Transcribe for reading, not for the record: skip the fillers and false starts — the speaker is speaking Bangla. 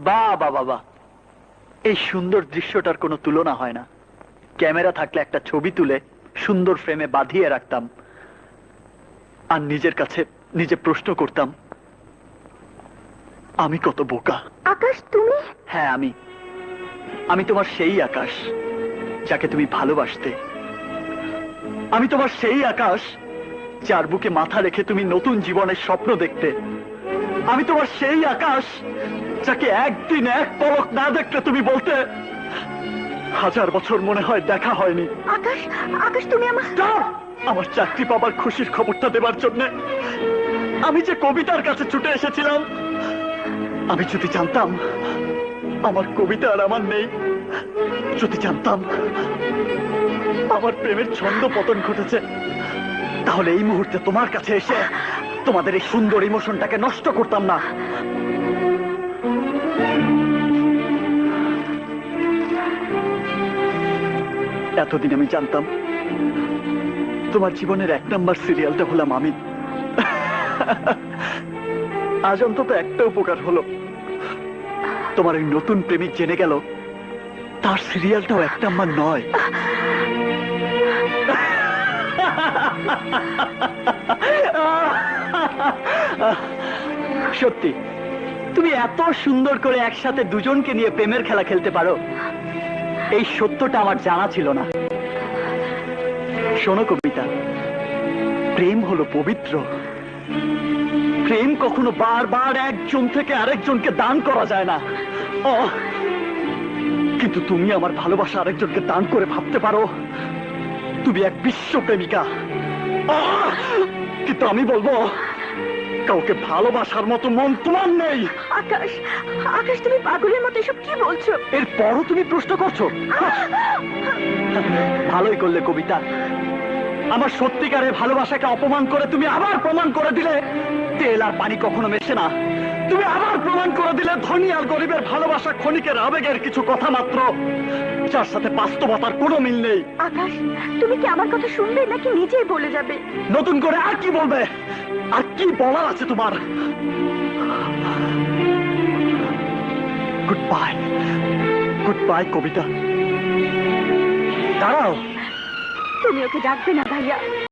বাহ বাহ বাহ, এই সুন্দর দৃশ্যটার কোনো তুলনা হয় না। ক্যামেরা থাকলে একটা ছবি তুলে সুন্দর ফ্রেমে বাঁধিয়ে রাখতাম, আর নিজের কাছে নিজে প্রশ্ন করতাম, আমি কত বোকা। আকাশ, তুমি? হ্যাঁ, আমি তোমার সেই আকাশ যাকে তুমি ভালোবাসতে। আমি তোমার সেই আকাশ যার বুকে মাথা রেখে তুমি নতুন জীবনের স্বপ্ন দেখতে। আমি তোমার সেই আকাশ যাকে একদিন এক পলক না দেখলে তুমি বলতে, 1000 বছর মনে হয় দেখা হয়নি। আকাশ, আকাশ তুমি আমার চাকরি পাবার খুশির খবরটা দেবার জন্য আমি যে কবিতার কাছে ছুটে এসেছিলাম। আমি যদি জানতাম আমার কবিতা আর আমার নেই, যদি জানতাম আমার প্রেমের ছন্দ পতন ঘটেছে, তাহলে এই মুহূর্তে তোমার কাছে এসে তোমাদের এই সুন্দর ইমোশনটাকে নষ্ট করতাম না। এতদিন আমি জানতাম তোমার জীবনের 1 নাম্বার সিরিয়ালটা হলাম আমি। আজ অন্তত একটা উপকার হলো, তোমার এই নতুন প্রেমিক জেনে গেল তার সিরিয়ালটাও 1 নাম্বার নয়। সত্যি তুমি এত সুন্দর করে একসাথে দুজনকে নিয়ে প্রেমের খেলা খেলতে পারো, এই সত্যটা আমার জানা ছিল না। শোনো কবিতা, প্রেম হলো পবিত্র। প্রেম কখনো বারবার একজন থেকে আরেকজনকে দান করা যায় না। কিন্তু তুমি আমার ভালোবাসা আরেকজনকে দান করে ভাবতে পারো তুমি এক বিশ্ব প্রেমিকা। কিন্তু আমি বলবো, কাউকে ভালোবাসার মতো মন তোমার নেই। আকাশ, আকাশ তুমি পাগলের মতো এসব কি বলছো? এরপরও তুমি প্রশ্ন করছো? ভালোই করলে কবিতা, আমার সত্যিকারের ভালোবাসাকে অপমান করে তুমি আবার প্রমাণ করে দিলে তেল আর পানি কখনো মেশে না। তুমি আবার প্রমাণ করে দিলে ধনী আর গরিবের ভালোবাসা ক্ষণিকের আবেগের কিছু কথা মাত্র, যার সাথে বাস্তবতার কোনো মিল নেই। আকাশ, তুমি কি আমার কথা শুনবে নাকি নিজেই বলে যাবে? নতুন করে আর কি বলবে? আর কি বলার আছে তোমার? গুড বাই, গুড বাই কবিতা। দাঁড়াও, তুমি ওকে ডাকবে না ভাইয়া।